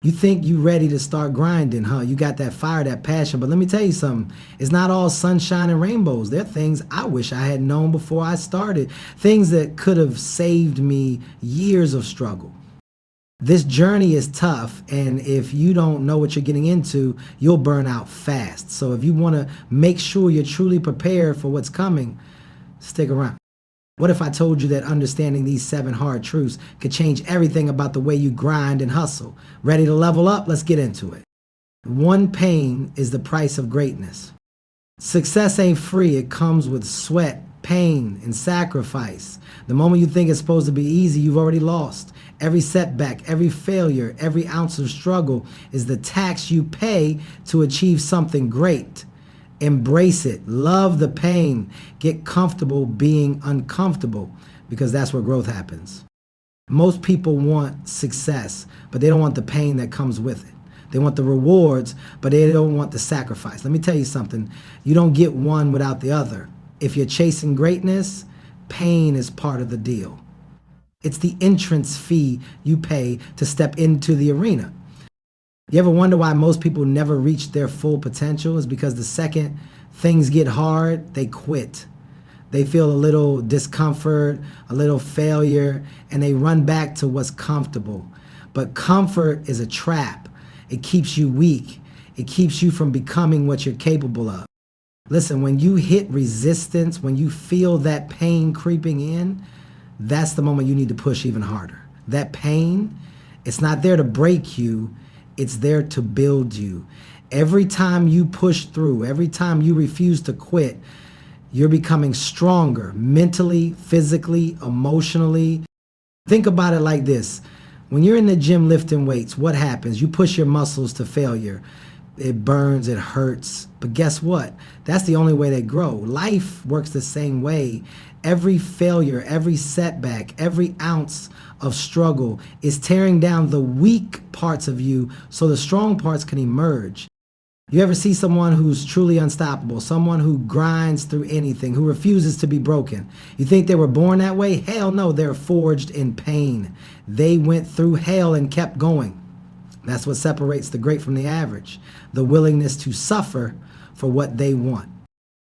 You think you ready to start grinding, huh? You got that fire, that passion. But let me tell you something. It's not all sunshine and rainbows. There are things I wish I had known before I started. Things that could have saved me years of struggle. This journey is tough, and if you don't know what you're getting into, you'll burn out fast. So if you want to make sure you're truly prepared for what's coming, stick around. What if I told you that understanding these 7 hard truths could change everything about the way you grind and hustle? Ready to level up? Let's get into it. One, pain is the price of greatness. Success ain't free. It comes with sweat, pain, and sacrifice. The moment you think it's supposed to be easy, you've already lost. Every setback, every failure, every ounce of struggle is the tax you pay to achieve something great. Embrace it. Love the pain. Get comfortable being uncomfortable, because that's where growth happens. Most people want success, but they don't want the pain that comes with it. They want the rewards, but they don't want the sacrifice. Let me tell you something. You don't get one without the other. If you're chasing greatness, pain is part of the deal. It's the entrance fee you pay to step into the arena. You ever wonder why most people never reach their full potential? It's because the second things get hard, they quit. They feel a little discomfort, a little failure, and they run back to what's comfortable. But comfort is a trap. It keeps you weak. It keeps you from becoming what you're capable of. Listen, when you hit resistance, when you feel that pain creeping in, that's the moment you need to push even harder. That pain, it's not there to break you. It's there to build you. Every time you push through, every time you refuse to quit, you're becoming stronger mentally, physically, emotionally. Think about it like this. When you're in the gym lifting weights, what happens? You push your muscles to failure. It burns, it hurts. But guess what? That's the only way they grow. Life works the same way. Every failure, every setback, every ounce of struggle is tearing down the weak parts of you so the strong parts can emerge. You ever see someone who's truly unstoppable, someone who grinds through anything, who refuses to be broken? You think they were born that way? Hell no, they're forged in pain. They went through hell and kept going. That's what separates the great from the average, the willingness to suffer for what they want.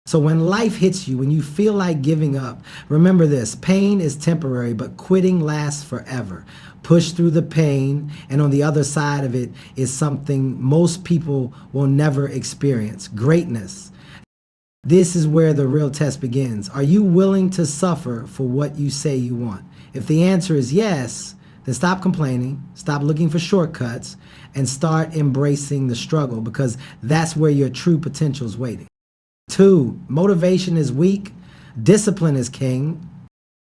So when life hits you, when you feel like giving up, remember this: pain is temporary, but quitting lasts forever. Push through the pain, and on the other side of it is something most people will never experience: greatness. This is where the real test begins. Are you willing to suffer for what you say you want? If the answer is yes, then stop complaining, stop looking for shortcuts, and start embracing the struggle, because that's where your true potential is waiting. 2, motivation is weak, discipline is king.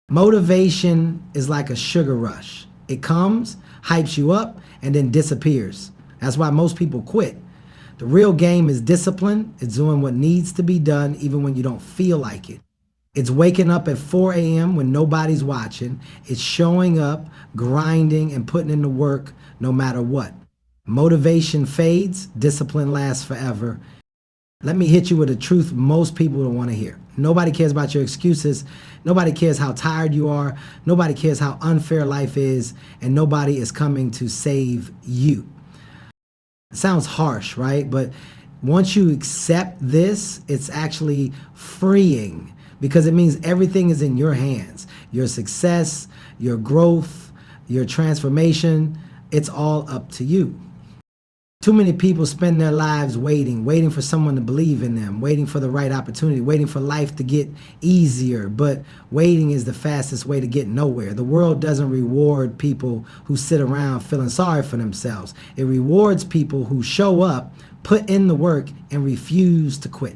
Motivation is like a sugar rush. It comes, hypes you up, and then disappears. That's why most people quit. The real game is discipline. It's doing what needs to be done even when you don't feel like it. It's waking up at 4 a.m. when nobody's watching. It's showing up, grinding, and putting in the work no matter what. Motivation fades, discipline lasts forever. Let me hit you with a truth most people don't want to hear. Nobody cares about your excuses. Nobody cares how tired you are. Nobody cares how unfair life is. And nobody is coming to save you. It sounds harsh, right? But once you accept this, it's actually freeing, because it means everything is in your hands. Your success, your growth, your transformation, it's all up to you. Too many people spend their lives waiting for someone to believe in them, waiting for the right opportunity, waiting for life to get easier. But waiting is the fastest way to get nowhere. The world doesn't reward people who sit around feeling sorry for themselves. It rewards people who show up, put in the work, and refuse to quit.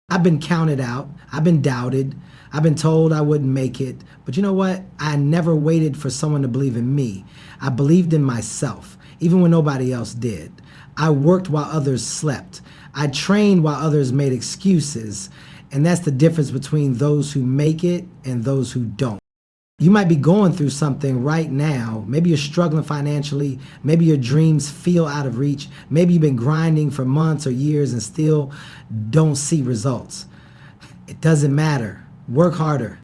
I've been counted out. I've been doubted. I've been told I wouldn't make it. But you know what? I never waited for someone to believe in me. I believed in myself, even when nobody else did. I worked while others slept. I trained while others made excuses. And that's the difference between those who make it and those who don't. You might be going through something right now. Maybe you're struggling financially. Maybe your dreams feel out of reach. Maybe you've been grinding for months or years and still don't see results. It doesn't matter. Work harder.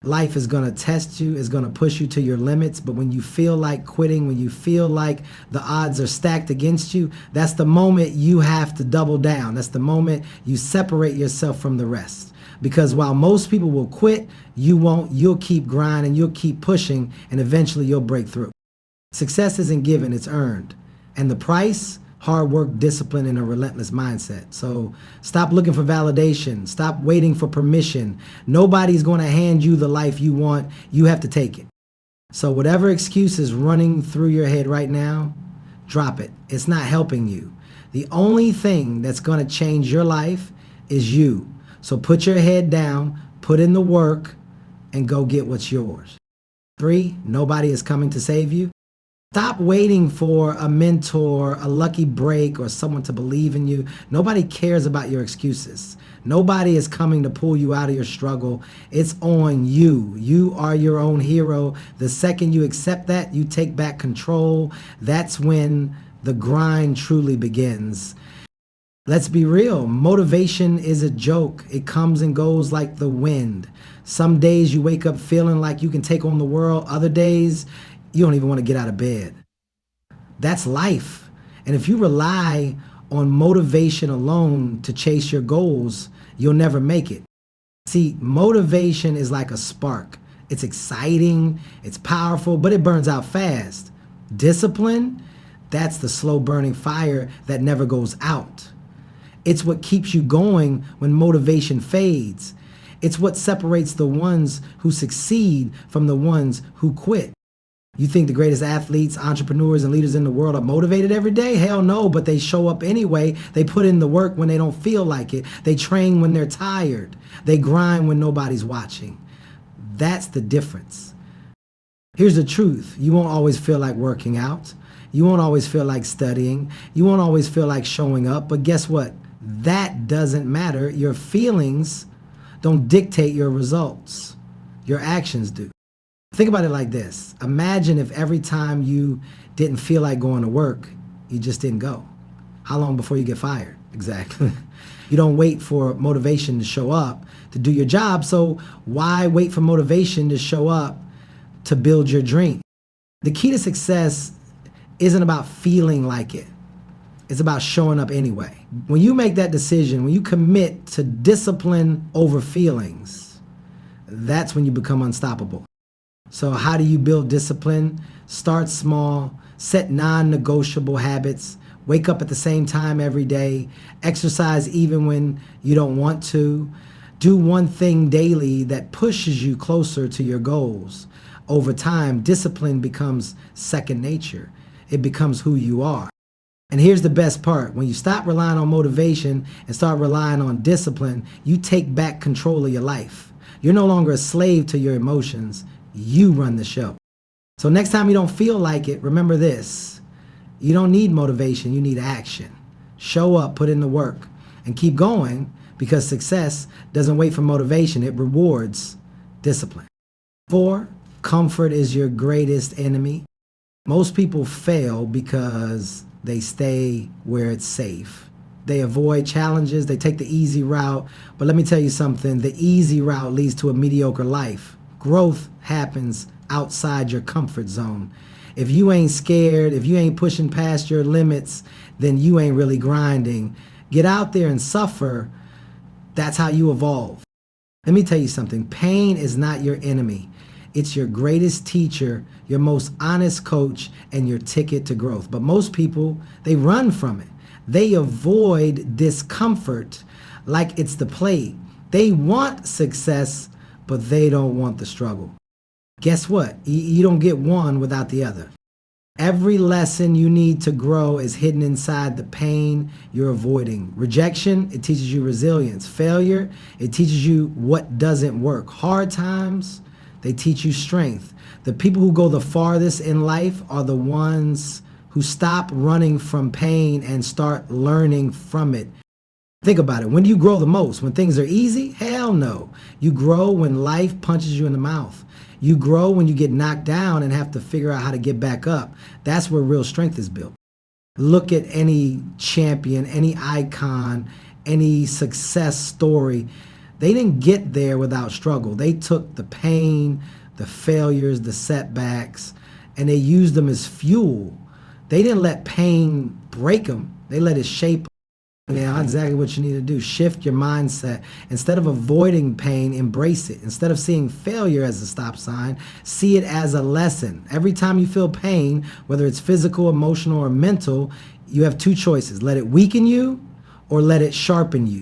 Life is going to test you, is going to push you to your limits. But when you feel like quitting, when you feel like the odds are stacked against you, that's the moment you have to double down. That's the moment you separate yourself from the rest. Because while most people will quit, you won't. You'll keep grinding, you'll keep pushing, and eventually you'll break through. Success isn't given, it's earned. And the price? Hard work, discipline, and a relentless mindset. So stop looking for validation. Stop waiting for permission. Nobody's going to hand you the life you want. You have to take it. So whatever excuse is running through your head right now, drop it. It's not helping you. The only thing that's going to change your life is you. So put your head down, put in the work, and go get what's yours. 3, nobody is coming to save you. Stop waiting for a mentor, a lucky break, or someone to believe in you. Nobody cares about your excuses. Nobody is coming to pull you out of your struggle. It's on you. You are your own hero. The second you accept that, you take back control. That's when the grind truly begins. Let's be real. Motivation is a joke. It comes and goes like the wind. Some days you wake up feeling like you can take on the world. Other days, you don't even want to get out of bed. That's life. And if you rely on motivation alone to chase your goals, you'll never make it. See, motivation is like a spark. It's exciting, it's powerful, but it burns out fast. Discipline, that's the slow burning fire that never goes out. It's what keeps you going when motivation fades. It's what separates the ones who succeed from the ones who quit. You think the greatest athletes, entrepreneurs, and leaders in the world are motivated every day? Hell no, but they show up anyway. They put in the work when they don't feel like it. They train when they're tired. They grind when nobody's watching. That's the difference. Here's the truth. You won't always feel like working out. You won't always feel like studying. You won't always feel like showing up. But guess what? That doesn't matter. Your feelings don't dictate your results. Your actions do. Think about it like this. Imagine if every time you didn't feel like going to work, you just didn't go. How long before you get fired? Exactly. You don't wait for motivation to show up to do your job. So why wait for motivation to show up to build your dream? The key to success isn't about feeling like it. It's about showing up anyway. When you make that decision, when you commit to discipline over feelings, that's when you become unstoppable. So how do you build discipline? Start small, set non-negotiable habits, wake up at the same time every day, exercise even when you don't want to, do one thing daily that pushes you closer to your goals. Over time, discipline becomes second nature. It becomes who you are. And here's the best part. When you stop relying on motivation and start relying on discipline, you take back control of your life. You're no longer a slave to your emotions. You run the show. So next time you don't feel like it, remember this. You don't need motivation, you need action. Show up, put in the work, and keep going, because success doesn't wait for motivation, it rewards discipline. 4, comfort is your greatest enemy. Most people fail because they stay where it's safe. They avoid challenges, they take the easy route. But let me tell you something, the easy route leads to a mediocre life. Growth happens outside your comfort zone. If you ain't scared, if you ain't pushing past your limits, then you ain't really grinding. Get out there and suffer. That's how you evolve. Let me tell you something. Pain is not your enemy. It's your greatest teacher, your most honest coach, and your ticket to growth. But most people, they run from it. They avoid discomfort like it's the plague. They want success, but they don't want the struggle. Guess what? You don't get one without the other. Every lesson you need to grow is hidden inside the pain you're avoiding. Rejection, it teaches you resilience. Failure, it teaches you what doesn't work. Hard times, they teach you strength. The people who go the farthest in life are the ones who stop running from pain and start learning from it. Think about it. When do you grow the most? When things are easy? Hell no. You grow when life punches you in the mouth. You grow when you get knocked down and have to figure out how to get back up. That's where real strength is built. Look at any champion, any icon, any success story. They didn't get there without struggle. They took the pain, the failures, the setbacks, and they used them as fuel. They didn't let pain break them. They let it shape them. Yeah, exactly what you need to do. Shift your mindset. Instead of avoiding pain, embrace it. Instead of seeing failure as a stop sign, see it as a lesson. Every time you feel pain, whether it's physical, emotional, or mental, you have two choices. Let it weaken you or let it sharpen you.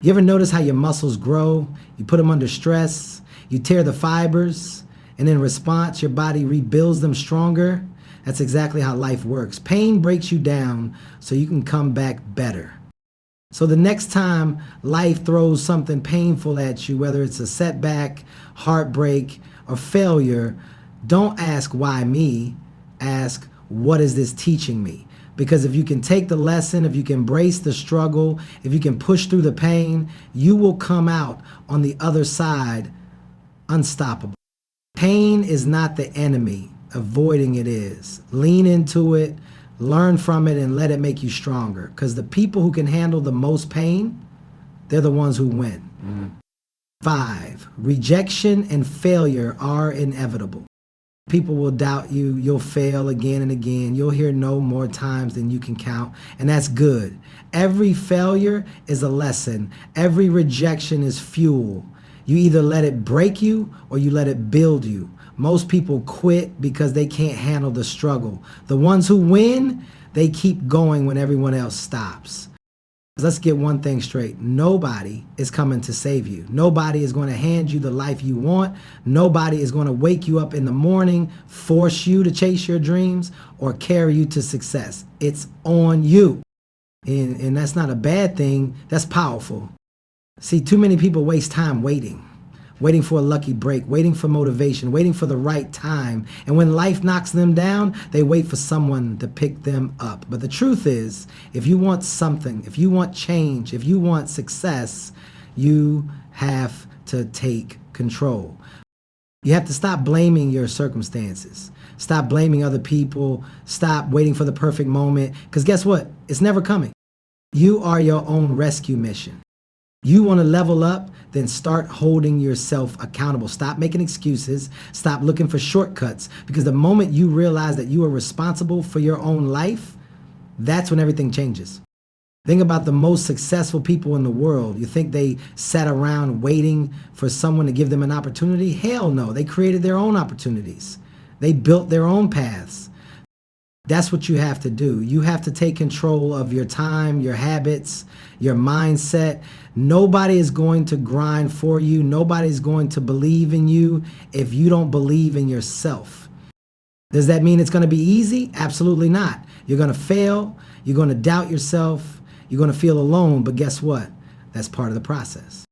You ever notice how your muscles grow? You put them under stress, you tear the fibers, and in response, your body rebuilds them stronger. That's exactly how life works. Pain breaks you down so you can come back better. So the next time life throws something painful at you, whether it's a setback, heartbreak, or failure, don't ask why me, ask what is this teaching me? Because if you can take the lesson, if you can embrace the struggle, if you can push through the pain, you will come out on the other side unstoppable. Pain is not the enemy, avoiding it is. Lean into it, learn from it, and let it make you stronger. Because the people who can handle the most pain, they're the ones who win. 5, rejection and failure are inevitable. People will doubt you, you'll fail again and again, you'll hear no more times than you can count, and that's good. Every failure is a lesson, every rejection is fuel. You either let it break you or you let it build you. Most people quit because they can't handle the struggle. The ones who win, they keep going when everyone else stops. Let's get one thing straight. Nobody is coming to save you. Nobody is going to hand you the life you want. Nobody is going to wake you up in the morning, force you to chase your dreams, or carry you to success. It's on you. And that's not a bad thing. That's powerful. See, too many people waste time waiting for a lucky break, waiting for motivation, waiting for the right time. And when life knocks them down, they wait for someone to pick them up. But the truth is, if you want something, if you want change, if you want success, you have to take control. You have to stop blaming your circumstances. Stop blaming other people. Stop waiting for the perfect moment. Because guess what? It's never coming. You are your own rescue mission. You want to level up, then start holding yourself accountable. Stop making excuses. Stop looking for shortcuts. Because the moment you realize that you are responsible for your own life, that's when everything changes. Think about the most successful people in the world. You think they sat around waiting for someone to give them an opportunity? Hell no. They created their own opportunities. They built their own paths. That's what you have to do. You have to take control of your time, your habits, your mindset. Nobody is going to grind for you. Nobody's going to believe in you if you don't believe in yourself. Does that mean it's going to be easy? Absolutely not. You're going to fail. You're going to doubt yourself. You're going to feel alone. But guess what? That's part of the process.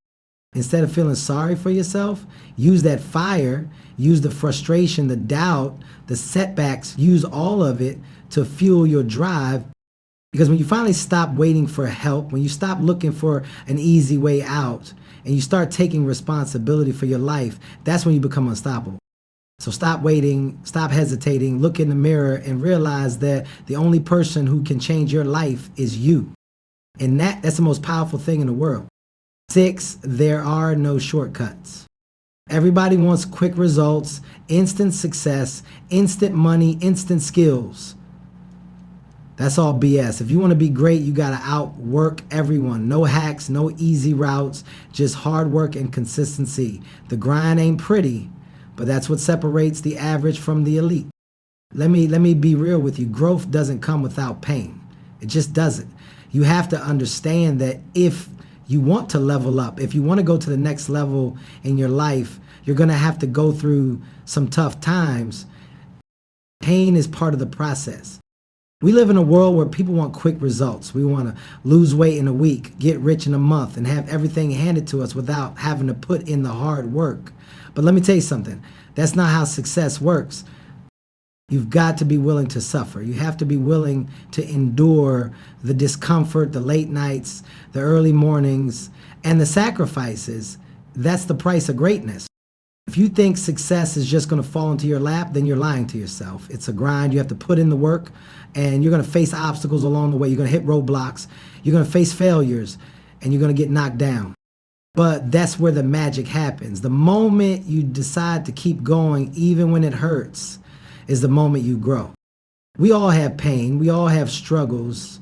Instead of feeling sorry for yourself, use that fire, use the frustration, the doubt, the setbacks, use all of it to fuel your drive. Because when you finally stop waiting for help, when you stop looking for an easy way out, and you start taking responsibility for your life, that's when you become unstoppable. So stop waiting, stop hesitating, look in the mirror and realize that the only person who can change your life is you. And that's the most powerful thing in the world. 6, there are no shortcuts. Everybody wants quick results, instant success, instant money, instant skills. That's all BS. If you want to be great, you got to outwork everyone. No hacks, no easy routes, just hard work and consistency. The grind ain't pretty, but that's what separates the average from the elite. Let me be real with you. Growth doesn't come without pain. It just doesn't. You have to understand that if you want to level up, if you want to go to the next level in your life, you're going to have to go through some tough times. Pain is part of the process. We live in a world where people want quick results. We want to lose weight in a week, get rich in a month, and have everything handed to us without having to put in the hard work. But let me tell you something. That's not how success works. You've got to be willing to suffer. You have to be willing to endure the discomfort, the late nights, the early mornings, and the sacrifices. That's the price of greatness. If you think success is just going to fall into your lap, then you're lying to yourself. It's a grind. You have to put in the work, and you're going to face obstacles along the way. You're going to hit roadblocks. You're going to face failures, and you're going to get knocked down. But that's where the magic happens. The moment you decide to keep going, even when it hurts, is the moment you grow. We all have pain, we all have struggles,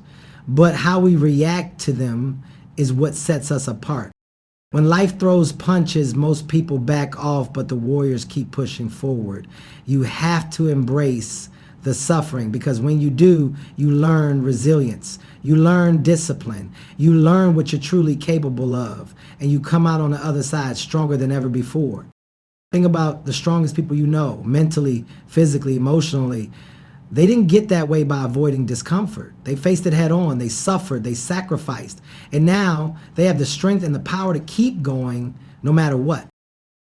but how we react to them is what sets us apart. When life throws punches, most people back off, but the warriors keep pushing forward. You have to embrace the suffering, because when you do, you learn resilience, you learn discipline, you learn what you're truly capable of, and you come out on the other side stronger than ever before. Think about the strongest people you know, mentally, physically, emotionally. They didn't get that way by avoiding discomfort. They faced it head on, they suffered, they sacrificed, and now they have the strength and the power to keep going no matter what.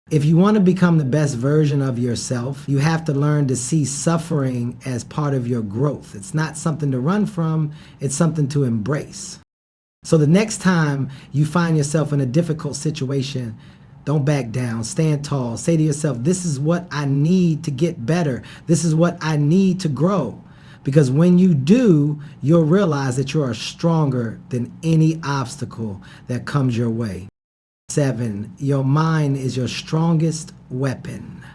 If you want to become the best version of yourself, you have to learn to see suffering as part of your growth. It's not something to run from, it's something to embrace. So the next time you find yourself in a difficult situation, don't back down, stand tall, say to yourself, this is what I need to get better. This is what I need to grow. Because when you do, you'll realize that you are stronger than any obstacle that comes your way. 7, your mind is your strongest weapon.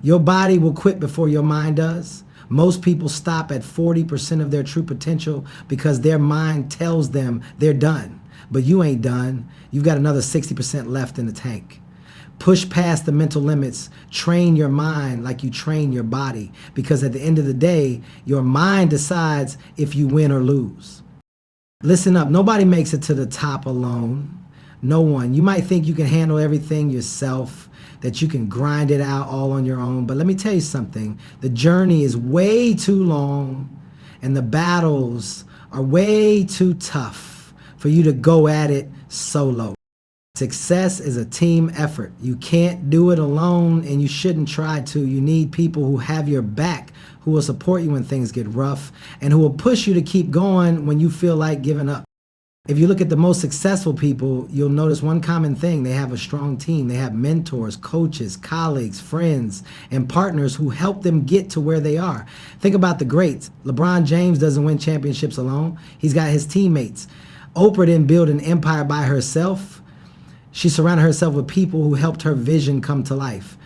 Your body will quit before your mind does. Most people stop at 40% of their true potential because their mind tells them they're done. But you ain't done. You've got another 60% left in the tank. Push past the mental limits. Train your mind like you train your body, because at the end of the day, your mind decides if you win or lose. Listen up, nobody makes it to the top alone. No one. You might think you can handle everything yourself, that you can grind it out all on your own. But let me tell you something. The journey is way too long and the battles are way too tough for you to go at it solo. Success is a team effort. You can't do it alone, and you shouldn't try to. You need people who have your back, who will support you when things get rough, and who will push you to keep going when you feel like giving up. If you look at the most successful people, you'll notice one common thing. They have a strong team. They have mentors, coaches, colleagues, friends, and partners who help them get to where they are. Think about the greats. LeBron James doesn't win championships alone. He's got his teammates. Oprah didn't build an empire by herself. She surrounded herself with people who helped her vision come to life.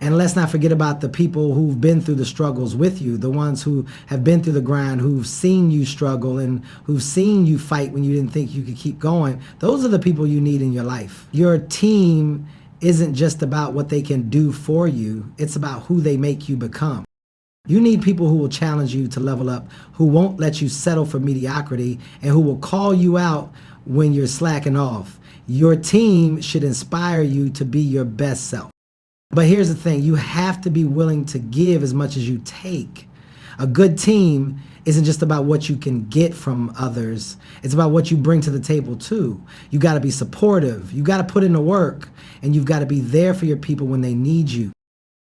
And let's not forget about the people who've been through the struggles with you, the ones who have been through the grind, who've seen you struggle and who've seen you fight when you didn't think you could keep going. Those are the people you need in your life. Your team isn't just about what they can do for you, it's about who they make you become. You need people who will challenge you to level up, who won't let you settle for mediocrity, and who will call you out when you're slacking off. Your team should inspire you to be your best self. But here's the thing, you have to be willing to give as much as you take. A good team isn't just about what you can get from others, it's about what you bring to the table too. You gotta be supportive, you gotta put in the work, and you've gotta be there for your people when they need you.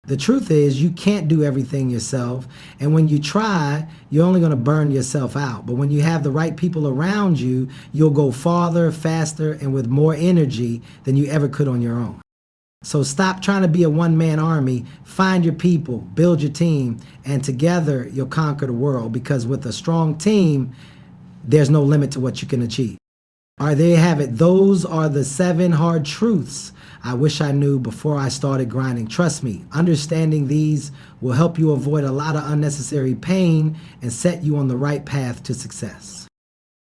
The truth is, you can't do everything yourself, and when you try, you're only gonna burn yourself out. But when you have the right people around you, you'll go farther, faster, and with more energy than you ever could on your own. So stop trying to be a one-man army, find your people, build your team, and together you'll conquer the world, because with a strong team, there's no limit to what you can achieve. All right, there you have it. Those are the 7 hard truths I wish I knew before I started grinding. Trust me, understanding these will help you avoid a lot of unnecessary pain and set you on the right path to success.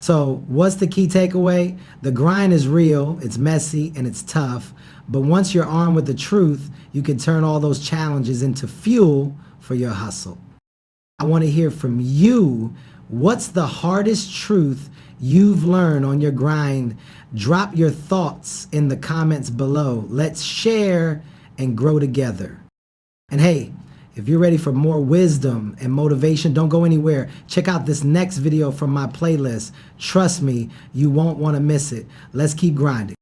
So what's the key takeaway? The grind is real, it's messy, and it's tough. But once you're armed with the truth, you can turn all those challenges into fuel for your hustle. I want to hear from you. What's the hardest truth you've learned on your grind? Drop your thoughts in the comments below. Let's share and grow together. And hey, if you're ready for more wisdom and motivation, don't go anywhere. Check out this next video from my playlist. Trust me, you won't want to miss it. Let's keep grinding.